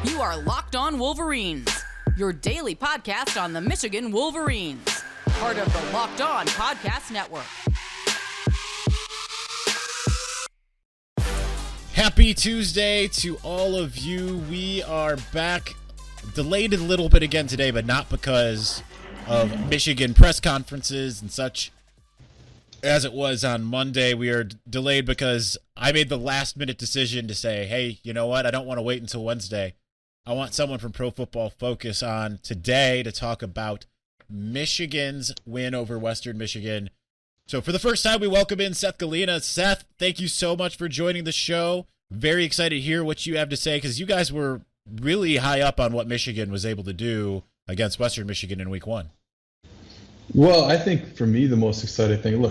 You are Locked On Wolverines, your daily podcast on the Michigan Wolverines, part of the Locked On Podcast Network. Happy Tuesday to all of you. We are back, delayed a little bit again today, but not because of Michigan press conferences and such as it was on Monday. We are delayed because I made the last minute decision to say, hey, you know what? I don't want to wait until Wednesday. I want someone from Pro Football Focus on today to talk about Michigan's win over Western Michigan. So for the first time, we welcome in Seth Galina. Seth, thank you so much for joining the show. Very excited to hear what you have to say because you guys were really high up on what Michigan was able to do against Western Michigan in week one. Well, I think for me, the most exciting thing,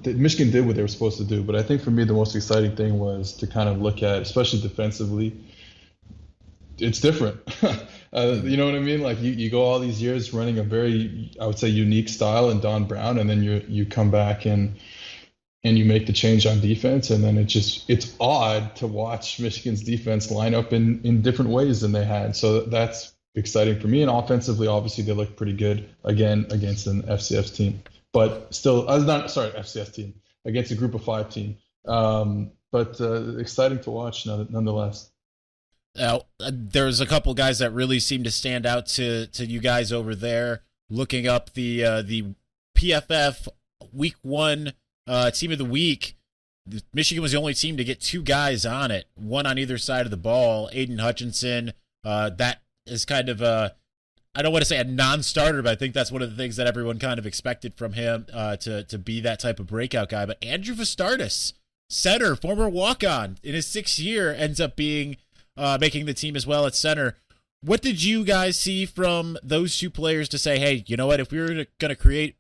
Michigan did what they were supposed to do, but I think for me, the most exciting thing was to kind of look at, especially defensively, it's different. You know what I mean? Like you go all these years running a very, I would say, unique style in Don Brown, and then you come back and you make the change on defense, and then it's odd to watch Michigan's defense line up in different ways than they had. So that's exciting for me. And offensively, obviously, they look pretty good again against an FCS team, but still, FCS team against a Group of 5 team. But exciting to watch nonetheless. There's a couple guys that really seem to stand out to you guys over there. Looking up the PFF Week 1 Team of the Week, Michigan was the only team to get 2 guys on it, one on either side of the ball. Aiden Hutchinson, that is kind of I don't want to say a non-starter, but I think that's one of the things that everyone kind of expected from him to be that type of breakout guy. But Andrew Vastardis, center, former walk-on in his 6th year, ends up being making the team as well at center. What did you guys see from those 2 players to say, hey, you know what, if we were going to create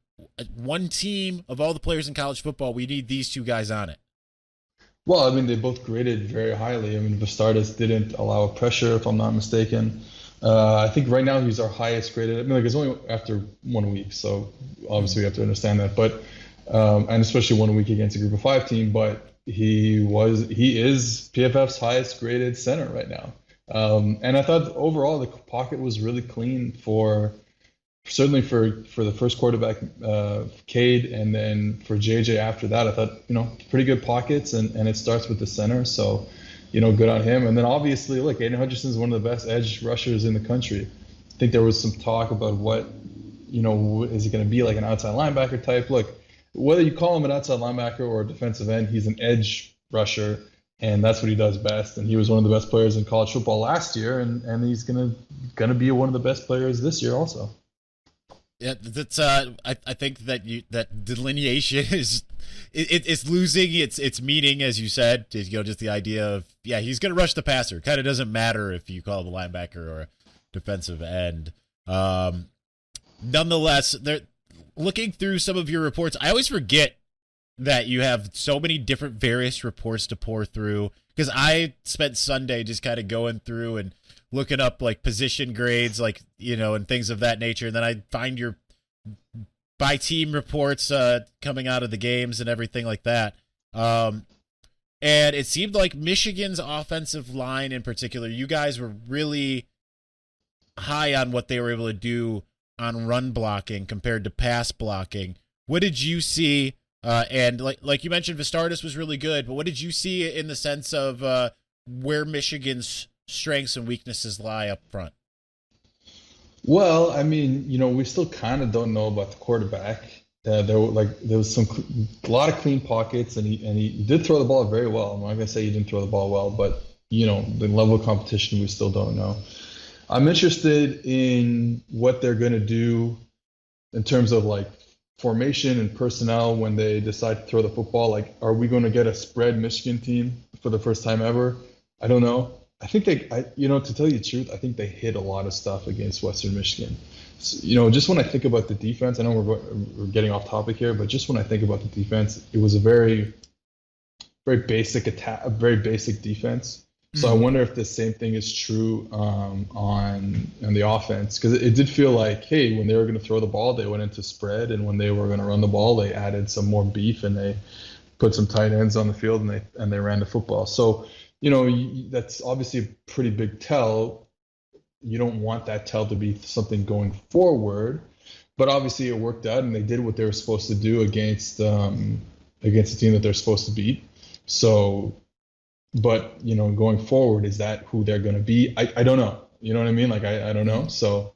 one team of all the players in college football, we need these 2 guys on it? Well, I mean, they both graded very highly. I mean, Vastardis didn't allow pressure, if I'm not mistaken. I think right now he's our highest graded. I mean, it's only after 1 week, so obviously we have to understand that. But and especially 1 week against a Group of 5 team, but he is PFF's highest graded center right now. And I thought overall the pocket was really clean certainly for the first quarterback, Cade, and then for JJ after that. I thought, pretty good pockets, and it starts with the center. So, good on him. And then obviously, look, Aiden Hutchinson is one of the best edge rushers in the country. I think there was some talk about what, is he going to be like an outside linebacker type? Look, whether you call him an outside linebacker or a defensive end, he's an edge rusher, and that's what he does best. And he was one of the best players in college football last year, and he's gonna be one of the best players this year also. Yeah, that's I think that delineation it's losing its meaning, as you said. Just the idea of he's gonna rush the passer. Kind of doesn't matter if you call him a linebacker or a defensive end. Nonetheless, looking through some of your reports, I always forget that you have so many different various reports to pour through, because I spent Sunday just kind of going through and looking up like position grades, and things of that nature. And then I find your by team reports coming out of the games and everything like that. And it seemed like Michigan's offensive line in particular, you guys were really high on what they were able to do on run blocking compared to pass blocking. What did you see? And like you mentioned, Vastardis was really good, but what did you see in the sense of where Michigan's strengths and weaknesses lie up front? Well, I mean, we still kind of don't know about the quarterback. There was a lot of clean pockets, and he did throw the ball very well. I'm not gonna say he didn't throw the ball well, but the level of competition we still don't know. I'm interested in what they're going to do in terms of formation and personnel when they decide to throw the football. Are we going to get a spread Michigan team for the first time ever? I don't know. I think to tell you the truth, I think they hit a lot of stuff against Western Michigan. So, just when I think about the defense, I know we're getting off topic here, but just when I think about the defense, it was a very, very basic attack, a very basic defense. So I wonder if the same thing is true on the offense, because it did feel like, hey, when they were going to throw the ball, they went into spread, and when they were going to run the ball, they added some more beef and they put some tight ends on the field and they ran the football. So that's obviously a pretty big tell. You don't want that tell to be something going forward, but obviously it worked out, and they did what they were supposed to do against the team that they're supposed to beat. So, but going forward, is that who they're going to be? I don't know. You know what I mean? Like I don't know. So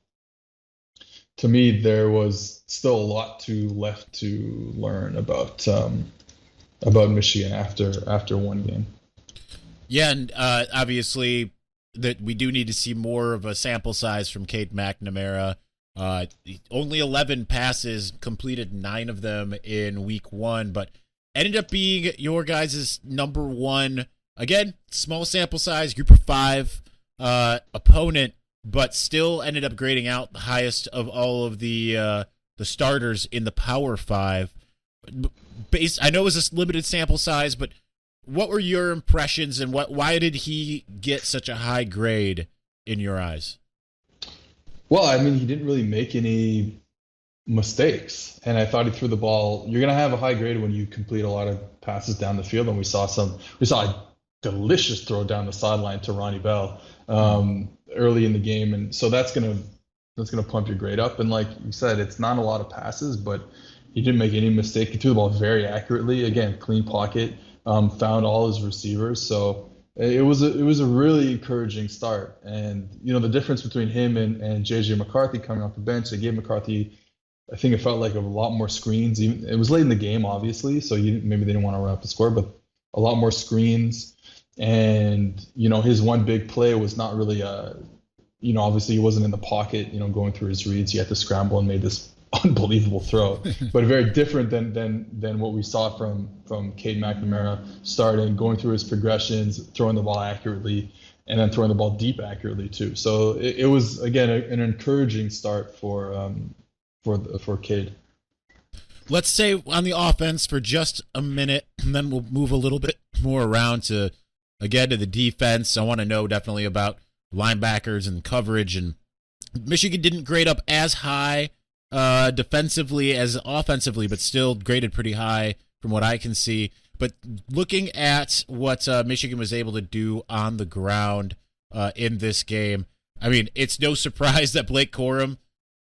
to me, there was still a lot left to learn about Michigan after one game. Yeah, and obviously that we do need to see more of a sample size from Cade McNamara. Only 11 passes, completed 9 of them in week 1, but ended up being your guys' number 1. Again, small sample size, group of 5 opponent, but still ended up grading out the highest of all of the starters in the Power 5. I know it was a limited sample size, but what were your impressions, and why did he get such a high grade in your eyes? Well, I mean, he didn't really make any mistakes, and I thought he threw the ball. You're gonna have a high grade when you complete a lot of passes down the field, and we saw a delicious throw down the sideline to Ronnie Bell early in the game, and so that's gonna pump your grade up. And like you said, it's not a lot of passes, but he didn't make any mistake. He threw the ball very accurately. Again, clean pocket, found all his receivers. So it was a really encouraging start. And the difference between him and JJ McCarthy coming off the bench, they gave McCarthy, I think it felt like a lot more screens. Even it was late in the game, obviously, so maybe they didn't want to run up the score, but a lot more screens. And his one big play was not really obviously he wasn't in the pocket, going through his reads. He had to scramble and made this unbelievable throw, but very different than what we saw from Cade McNamara, starting, going through his progressions, throwing the ball accurately, and then throwing the ball deep accurately too. So it was, again, an encouraging start for Cade. Let's stay on the offense for just a minute, and then we'll move a little bit more around to the defense. I want to know definitely about linebackers and coverage, and Michigan didn't grade up as high defensively as offensively, but still graded pretty high from what I can see. But looking at what Michigan was able to do on the ground in this game, I mean, it's no surprise that Blake Corum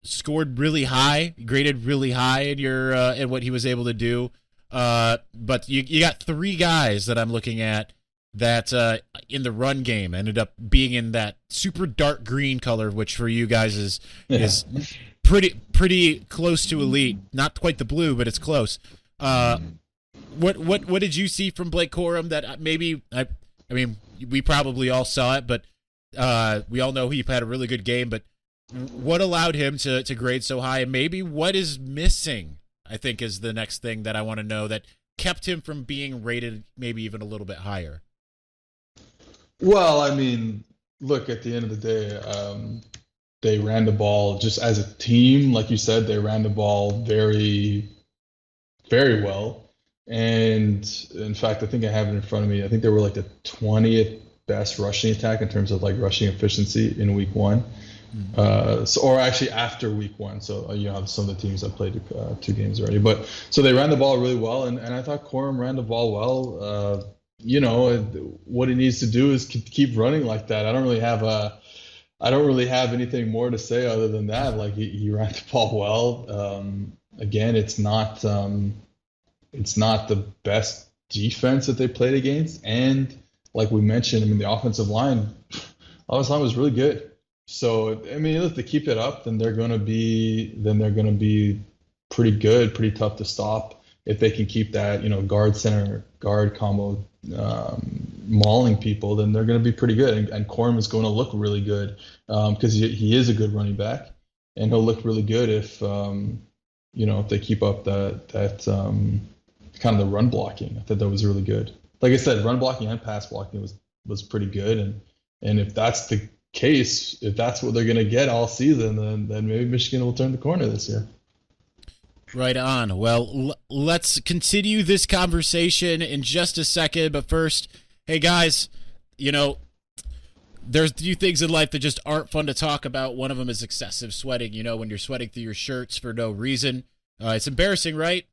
scored really high, graded really high in what he was able to do. But you got 3 guys that I'm looking at that in the run game ended up being in that super dark green color, which for you guys is pretty close to elite. Not quite the blue, but it's close. What did you see from Blake Corum that maybe I mean we probably all saw it, but we all know he had a really good game. But what allowed him to grade so high, and maybe what is missing, I think, is the next thing that I want to know that kept him from being rated maybe even a little bit higher. Well, I mean, look, at the end of the day, they ran the ball just as a team. Like you said, they ran the ball very, very well. And in fact, I think I have it in front of me. I think they were like the 20th best rushing attack in terms of like rushing efficiency in week 1. Or actually after week 1. So you have some of the teams that played 2 games already. But so they ran the ball really well, and I thought Corum ran the ball well. What he needs to do is keep running like that. I don't really have anything more to say other than that. Like he ran the ball well. Again, it's not the best defense that they played against, and like we mentioned, I mean, the offensive line was really good. So I mean, if they keep it up, then they're going to be pretty good, pretty tough to stop if they can keep that guard center guard combo mauling people. Then they're going to be pretty good, and Corum is going to look really good because he is a good running back, and he'll look really good if if they keep up that kind of the run blocking. I thought that was really good. Like I said, run blocking and pass blocking was pretty good, and if that's the case, if that's what they're going to get all season, then maybe Michigan will turn the corner this year. Right on. Well, let's continue this conversation in just a second, but first, hey guys, there's a few things in life that just aren't fun to talk about. One of them is excessive sweating, when you're sweating through your shirts for no reason. It's embarrassing, right?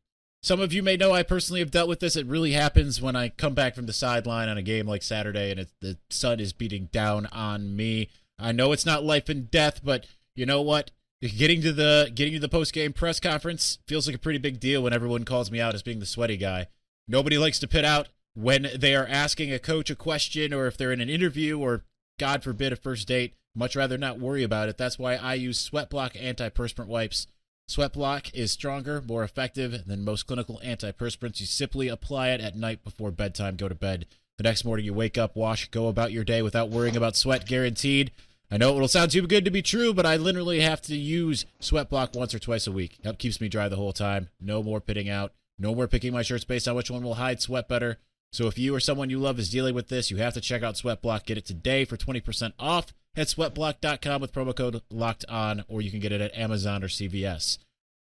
some of you may know I personally have dealt with this. It really happens when I come back from the sideline on a game like Saturday and the sun is beating down on me. I know it's not life and death, but you know what? Getting to the post-game press conference feels like a pretty big deal when everyone calls me out as being the sweaty guy. Nobody likes to pit out when they are asking a coach a question or if they're in an interview or, God forbid, a first date. Much rather not worry about it. That's why I use Sweatblock antiperspirant wipes. Sweatblock is stronger, more effective than most clinical antiperspirants. You simply apply it at night before bedtime. Go to bed. The next morning you wake up, wash, go about your day without worrying about sweat, guaranteed. I know it'll sound too good to be true, but I literally have to use Sweatblock once or twice a week. That keeps me dry the whole time. No more pitting out. No more picking my shirts based on which one will hide sweat better. So if you or someone you love is dealing with this, you have to check out Sweatblock. Get it today for 20% off at sweatblock.com with promo code LOCKEDON, or you can get it at Amazon or CVS.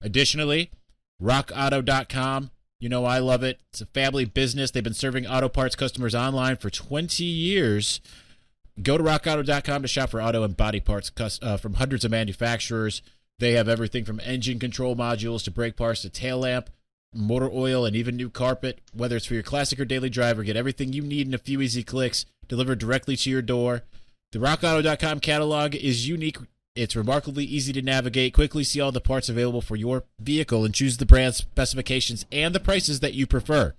Additionally, rockauto.com. You know I love it. It's a family business. They've been serving auto parts customers online for 20 years. Go to rockauto.com to shop for auto and body parts from hundreds of manufacturers. They have everything from engine control modules to brake parts to tail lamp, motor oil, and even new carpet. Whether it's for your classic or daily driver, get everything you need in a few easy clicks delivered directly to your door. The rockauto.com catalog is unique. It's remarkably easy to navigate. Quickly see all the parts available for your vehicle and choose the brand specifications and the prices that you prefer.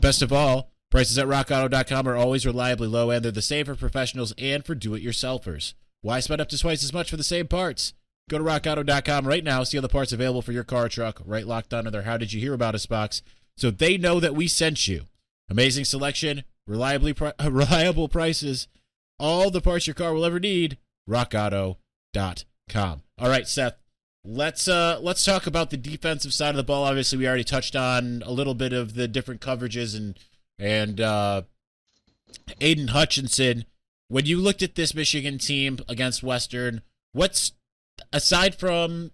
Best of all, prices at rockauto.com are always reliably low, and they're the same for professionals and for do-it-yourselfers. Why spend up to twice as much for the same parts? Go to rockauto.com right now, see all the parts available for your car or truck, right locked onto their How Did You Hear About Us box, so they know that we sent you. Amazing selection, reliable prices, all the parts your car will ever need, rockauto.com. All right, Seth, let's talk about the defensive side of the ball. Obviously, we already touched on a little bit of the different coverages and Aiden Hutchinson. When you looked at this Michigan team against Western, what's, aside from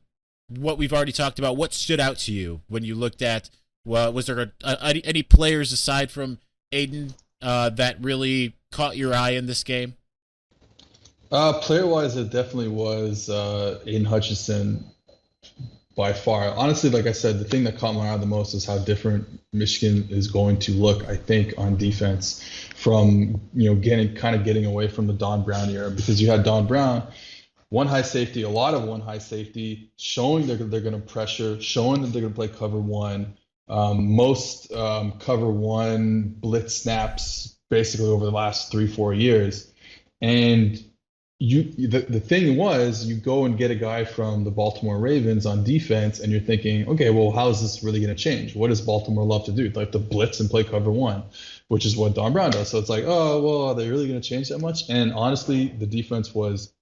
what we've already talked about, what stood out to you when you looked at, was there any players aside from Aiden that really caught your eye in this game? Player-wise, it definitely was Aiden Hutchinson by far. Honestly, like I said, the thing that caught my eye the most is how different Michigan is going to look, I think, on defense from, getting away from the Don Brown era, because you had Don Brown, one high safety, a lot of one high safety, showing they're going to pressure, showing that they're going to play cover one, most cover one blitz snaps basically over the last 3-4 years. And the thing was, you go and get a guy from the Baltimore Ravens on defense, and you're thinking, okay, well, how is this really going to change? What does Baltimore love to do? Like to blitz and play cover one, which is what Don Brown does. So it's like, oh, well, are they really going to change that much? And honestly, the defense was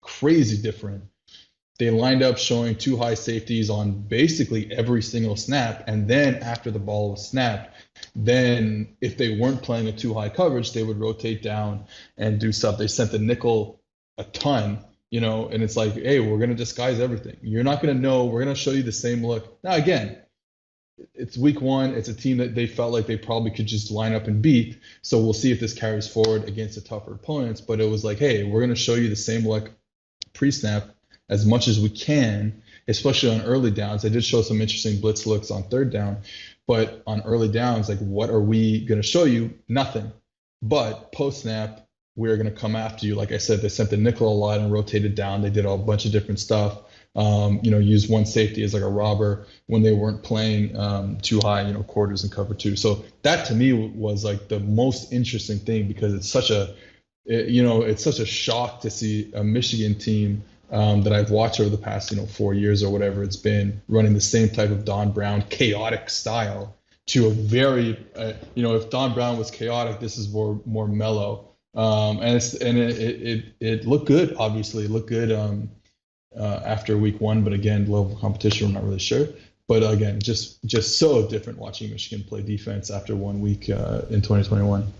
crazy different. They lined up showing two high safeties on basically every single snap, and then after the ball was snapped, then if they weren't playing a two high coverage, they would rotate down and do stuff. They sent the nickel a ton, and it's like, hey, we're going to disguise everything. You're not going to know. We're going to show you the same look. Now, again, it's week one. It's a team that they felt like they probably could just line up and beat. So we'll see if this carries forward against the tougher opponents. But it was like, hey, we're going to show you the same look pre-snap as much as we can, especially on early downs. They did show some interesting blitz looks on third down. But on early downs, like, what are we going to show you? Nothing. But post-snap, we're going to come after you. Like I said, they sent the nickel a lot and rotated down. They did a bunch of different stuff. Used one safety as like a robber when they weren't playing too high, quarters and cover two. So that to me was like the most interesting thing, because it's such a shock to see a Michigan team that I've watched over the past 4 years or whatever it's been, running the same type of Don Brown chaotic style to a very if Don Brown was chaotic, this is more mellow. It looked good. Obviously, it looked good after week one, but again, level of competition, I'm not really sure. But again, just so different watching Michigan play defense after 1 week in 2021.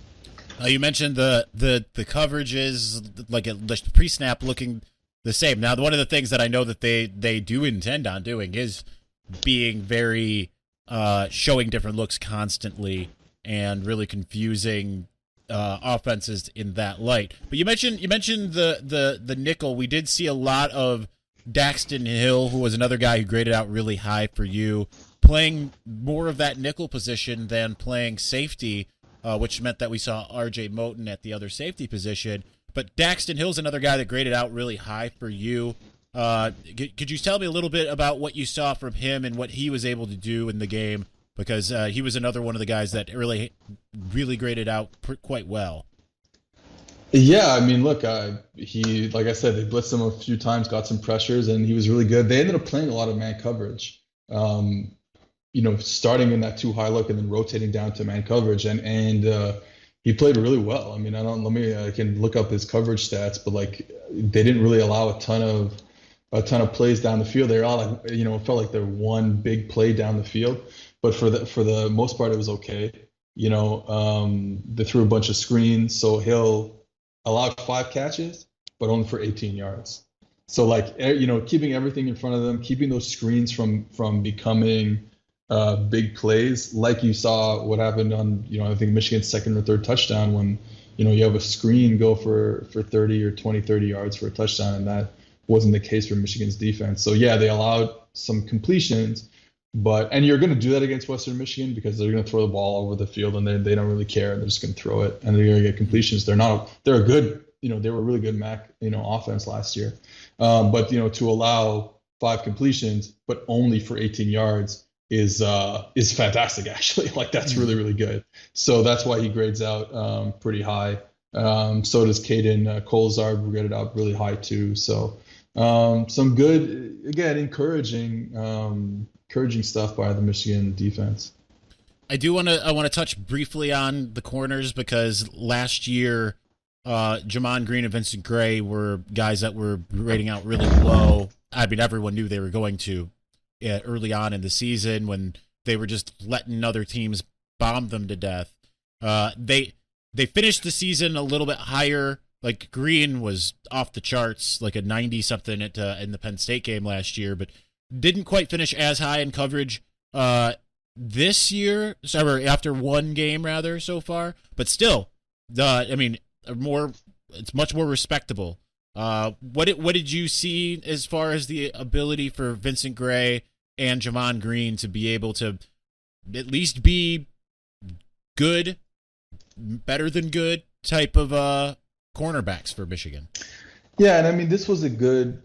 You mentioned the coverages, like the pre-snap looking the same. Now, one of the things that I know that they do intend on doing is being very showing different looks constantly and really confusing offenses in that light. But you mentioned the nickel. We did see a lot of Daxton Hill, who was another guy who graded out really high for you. playing more of that nickel position than playing safety, which meant that we saw R.J. Moten at the other safety position. But Daxton Hill's another guy that graded out really high for you. Could you tell me a little bit about what you saw from him and what he was able to do in the game? Because he was another one of the guys that really graded out quite well. Yeah, I mean, look, he, like I said, they blitzed him a few times, got some pressures, and he was really good. They ended up playing a lot of man coverage, starting in that too high look and then rotating down to man coverage, and he played really well. I mean, I can look up his coverage stats, but like they didn't really allow a ton of plays down the field. They were all like, it felt like they're one big play down the field, but for the most part, it was okay. They threw a bunch of screens, so Hill allowed 5 catches, but only for 18 yards. So like, keeping everything in front of them, keeping those screens from becoming big plays, like you saw what happened on, I think Michigan's second or third touchdown when, you have a screen go for 30 or 20, 30 yards for a touchdown, and that wasn't the case for Michigan's defense. So yeah, they allowed some completions, and you're going to do that against Western Michigan because they're going to throw the ball over the field and they don't really care. They're just going to throw it and they're going to get completions. They're a good, they were a really good MAC, offense last year. But to allow 5 completions, but only for 18 yards is fantastic actually. Like that's really, really good. So that's why he grades out pretty high. So does Caden Colzar, graded out really high too. So some good, again, encouraging stuff by the Michigan defense. I want to touch briefly on the corners because last year, Jamon Green and Vincent Gray were guys that were grading out really low. I mean, everyone knew they were going to early on in the season when they were just letting other teams bomb them to death. They finished the season a little bit higher. Like Green was off the charts, like a 90-something in the Penn State game last year, but didn't quite finish as high in coverage this year. Sorry, after one game rather so far, but still, it's much more respectable. What did you see as far as the ability for Vincent Gray and Jamon Green to be able to at least be good, better than good type of cornerbacks for Michigan? Yeah, and I mean this was a good.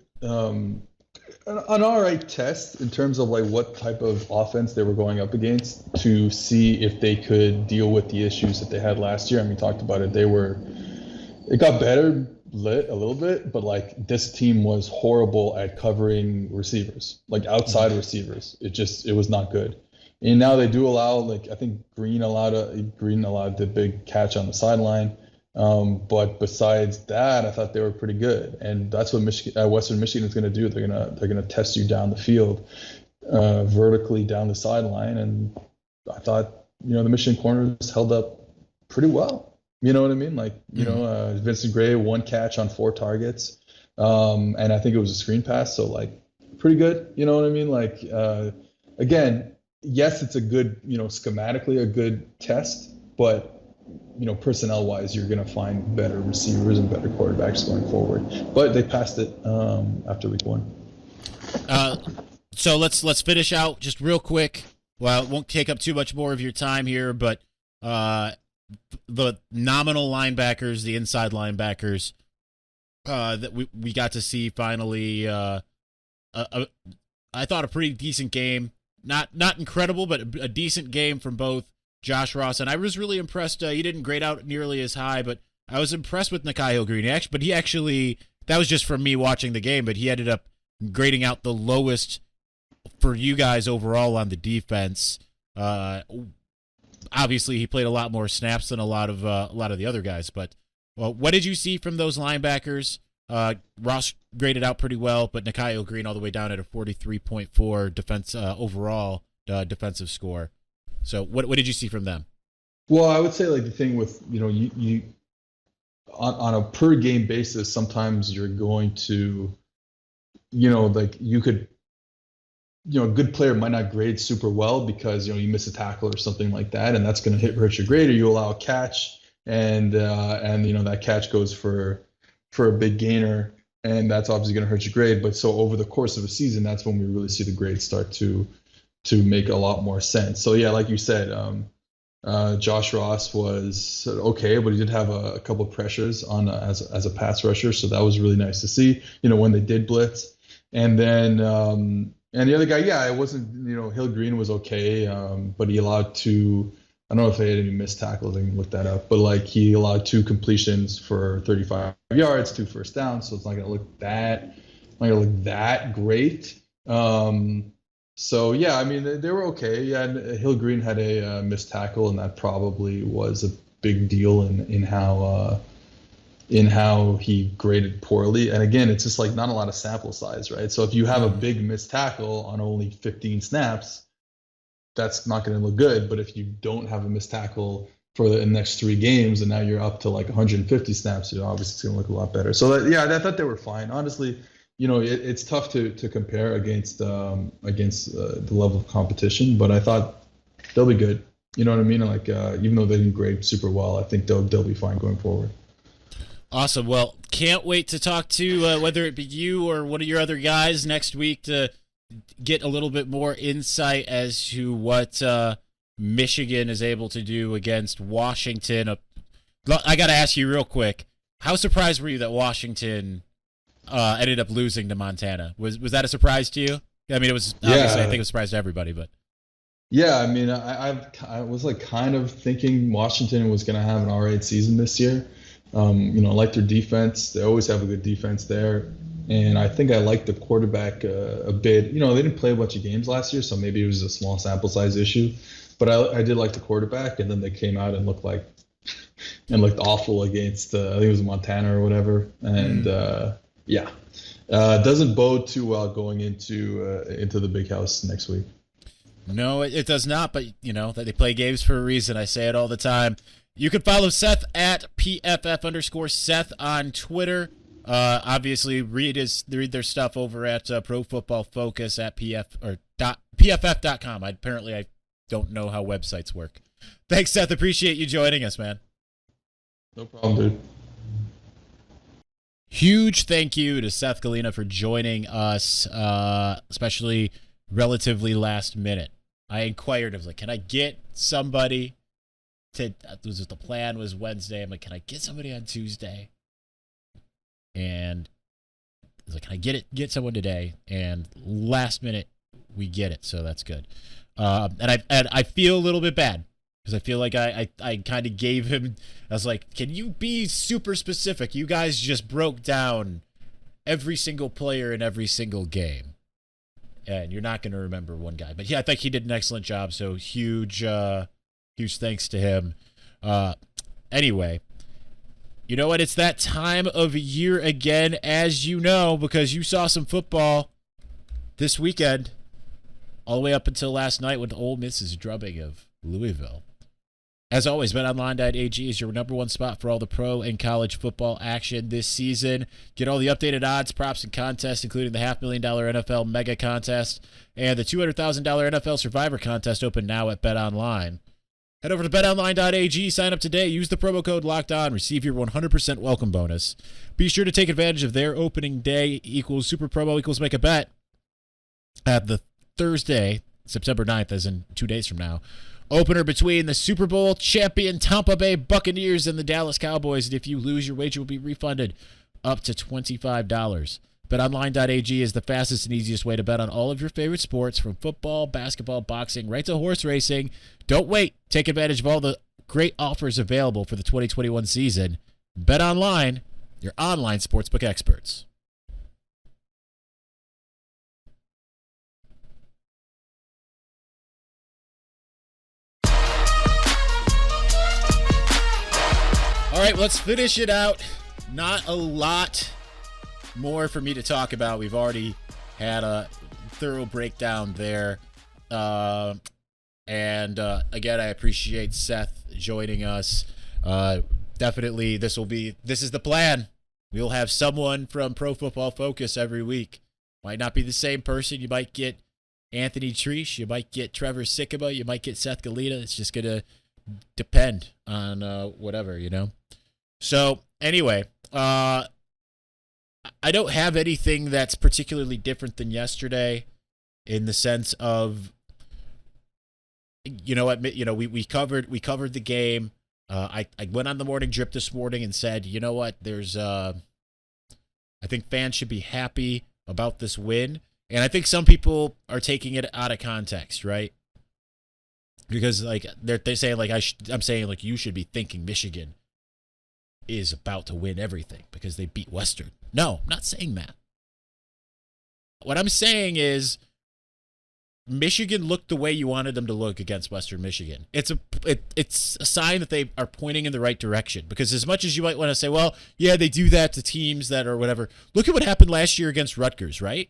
An all right test in terms of like what type of offense they were going up against to see if they could deal with the issues that they had last year. I mean, we talked about it. It got better a little bit, but like this team was horrible at covering receivers, like outside receivers. It was not good. And now they do allow, like I think Green allowed the big catch on the sideline. But besides that, I thought they were pretty good, and that's what Western Michigan is going to do. They're gonna test you down the field, vertically down the sideline, and I thought the Michigan corners held up pretty well. You know what I mean? Like Vincent Gray 1 catch on 4 targets, and I think it was a screen pass, so like pretty good. You know what I mean? Like again, yes, it's a good schematically a good test, but personnel-wise, you're going to find better receivers and better quarterbacks going forward. But they passed it after week 1. So let's finish out just real quick. Well, it won't take up too much more of your time here, but the nominal linebackers, the inside linebackers that we got to see finally. I thought a pretty decent game. Not incredible, but a decent game from both Josh Ross, and I was really impressed. He didn't grade out nearly as high, but I was impressed with Nikhil Green. But he actually, that was just from me watching the game, but he ended up grading out the lowest for you guys overall on the defense. Obviously, he played a lot more snaps than a lot of the other guys. But what did you see from those linebackers? Ross graded out pretty well, but Nikhil Green all the way down at a 43.4 defense overall defensive score. So what did you see from them? Well, I would say like the thing with, you on a per game basis, sometimes you're going to, like you could, a good player might not grade super well because, you miss a tackle or something like that. And that's going to hurt your grade, or you allow a catch and that catch goes for a big gainer, and that's obviously going to hurt your grade. But so over the course of a season, that's when we really see the grades start to to make a lot more sense. So yeah, like you said, Josh Ross was okay, but he did have a couple of pressures on as a pass rusher, so that was really nice to see. When they did blitz, and then and the other guy, yeah, it wasn't. Hill Green was okay, but he allowed two. I don't know if they had any missed tackles. I can look that up, but like he allowed 2 completions for 35 yards, 2 first downs, so it's not gonna look that great. So yeah, I mean they were okay. Yeah, and Hill Green had a missed tackle, and that probably was a big deal in how he graded poorly. And again, it's just like not a lot of sample size, right? So if you have a big missed tackle on only 15 snaps, that's not going to look good. But if you don't have a missed tackle for the next 3 games, and now you're up to like 150 snaps, obviously it's going to look a lot better. So I thought they were fine. Honestly, it's tough to compare against the level of competition, but I thought they'll be good. You know what I mean? Like even though they didn't grade super well, I think they'll be fine going forward. Awesome. Well, can't wait to talk to whether it be you or one of your other guys next week to get a little bit more insight as to what Michigan is able to do against Washington. I got to ask you real quick, how surprised were you that Washington ended up losing to Montana? Was that a surprise to you? I mean, it was obviously, I think it was a surprise to everybody, but. Yeah, I mean, I was like kind of thinking Washington was going to have an all right season this year. I like their defense. They always have a good defense there. And I think I liked the quarterback a bit. They didn't play a bunch of games last year, so maybe it was a small sample size issue. But I did like the quarterback, and then they came out and looked awful against, I think it was Montana or whatever. And doesn't bode too well going into the big house next week. No, it does not, but that they play games for a reason. I say it all the time. You can follow Seth at PFF_Seth on Twitter. Obviously, read their stuff over at Pro Football Focus at PFF.com. Apparently, I don't know how websites work. Thanks, Seth. Appreciate you joining us, man. No problem, dude. Huge thank you to Seth Galina for joining us, especially relatively last minute. I inquired, I was like, can I get somebody to, the plan was Wednesday. I'm like, can I get somebody on Tuesday? And I was like, can I get someone today? And last minute, we get it, so that's good. And I feel a little bit bad because I feel like I kind of gave him. I was like, can you be super specific? You guys just broke down every single player in every single game, and you're not going to remember one guy. But yeah, I think he did an excellent job. So huge thanks to him. Anyway. You know what? It's that time of year again, as you know, because you saw some football this weekend, all the way up until last night with Ole Miss's drubbing of Louisville. As always, BetOnline.ag is your number one spot for all the pro and college football action this season. Get all the updated odds, props, and contests, including the $500,000 NFL Mega Contest and the $200,000 NFL Survivor Contest, open now at BetOnline. Head over to betonline.ag, sign up today, use the promo code LOCKEDON, receive your 100% welcome bonus. Be sure to take advantage of their opening day equals super promo equals make a bet at the Thursday, September 9th, as in 2 days from now. Opener between the Super Bowl champion Tampa Bay Buccaneers and the Dallas Cowboys. And if you lose, your wager will be refunded up to $25. BetOnline.ag is the fastest and easiest way to bet on all of your favorite sports, from football, basketball, boxing, right to horse racing. Don't wait. Take advantage of all the great offers available for the 2021 season. BetOnline, your online sportsbook experts. All right, let's finish it out. Not a lot more for me to talk about. We've already had a thorough breakdown there. And again, I appreciate Seth joining us. Definitely, this is the plan. We'll have someone from Pro Football Focus every week. Might not be the same person. You might get Anthony Treesh. You might get Trevor Sikkema. You might get Seth Galina. It's just going to depend on whatever, So, anyway, I don't have anything that's particularly different than yesterday in the sense of you know what, we covered the game. I went on the morning drip this morning and said, you know what, I think fans should be happy about this win. And I think some people are taking it out of context, right? Because like they're saying like I'm saying like you should be thinking Michigan is about to win everything because they beat Western. No, I'm not saying that. What I'm saying is Michigan looked the way you wanted them to look against Western Michigan. It's a sign that they are pointing in the right direction, because as much as you might want to say, well, yeah, they do that to teams that are whatever. Look at what happened last year against Rutgers, right?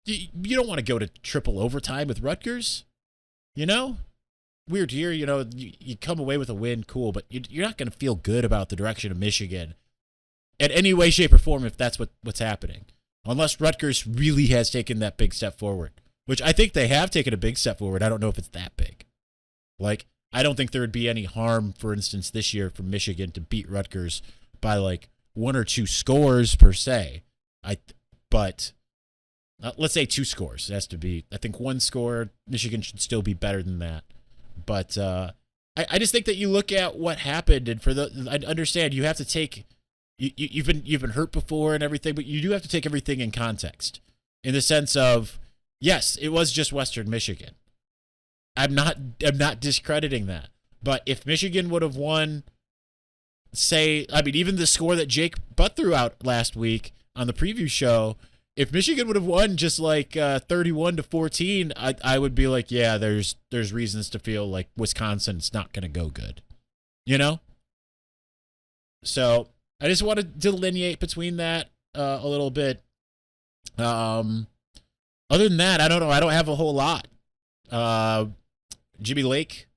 You don't want to go to triple overtime with Rutgers, you know? Weird here, you come away with a win, cool, but you're not going to feel good about the direction of Michigan in any way, shape, or form if that's what's happening. Unless Rutgers really has taken that big step forward, which I think they have taken a big step forward. I don't know if it's that big. Like, I don't think there would be any harm, for instance, this year for Michigan to beat Rutgers by like 1 or 2 scores per se. But let's say 2 scores. It has to be, I think 1 score, Michigan should still be better than that. But I just think that you look at what happened, and I understand you have to take, you've been hurt before and everything, but you do have to take everything in context, in the sense of, yes, it was just Western Michigan. I'm not discrediting that. But if Michigan would have won, even the score that Jake Butt threw out last week on the preview show, if Michigan would have won just like 31-14, I would be like, yeah, there's reasons to feel like Wisconsin's not going to go good, So I just want to delineate between that a little bit. Other than that, I don't know. I don't have a whole lot. Jimmy Lake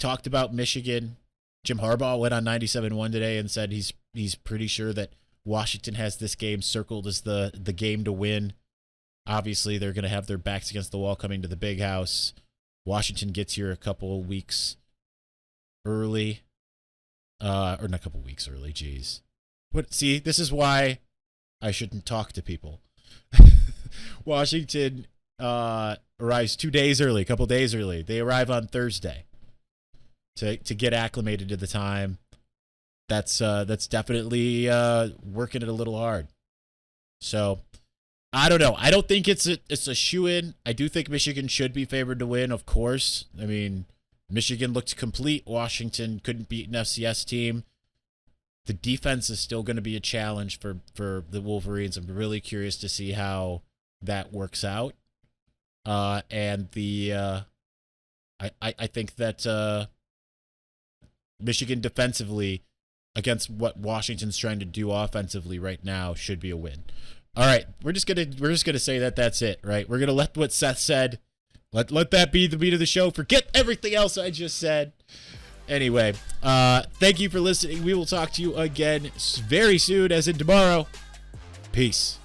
talked about Michigan. Jim Harbaugh went on 97.1 today and said he's pretty sure that Washington has this game circled as the game to win. Obviously, they're going to have their backs against the wall coming to the Big House. Washington gets here a couple weeks early. Or not a couple weeks early, geez. See, this is why I shouldn't talk to people. Washington arrives 2 days early, a couple days early. They arrive on Thursday to get acclimated to the time. That's definitely working it a little hard. So I don't know. I don't think it's a shoo-in. I do think Michigan should be favored to win, of course. I mean, Michigan looked complete. Washington couldn't beat an FCS team. The defense is still going to be a challenge for the Wolverines. I'm really curious to see how that works out. And I think that Michigan defensively against what Washington's trying to do offensively right now should be a win. All right, we're just gonna say that's it, right? We're gonna let what Seth said, let that be the beat of the show. Forget everything else I just said. Anyway, thank you for listening. We will talk to you again very soon, as in tomorrow. Peace.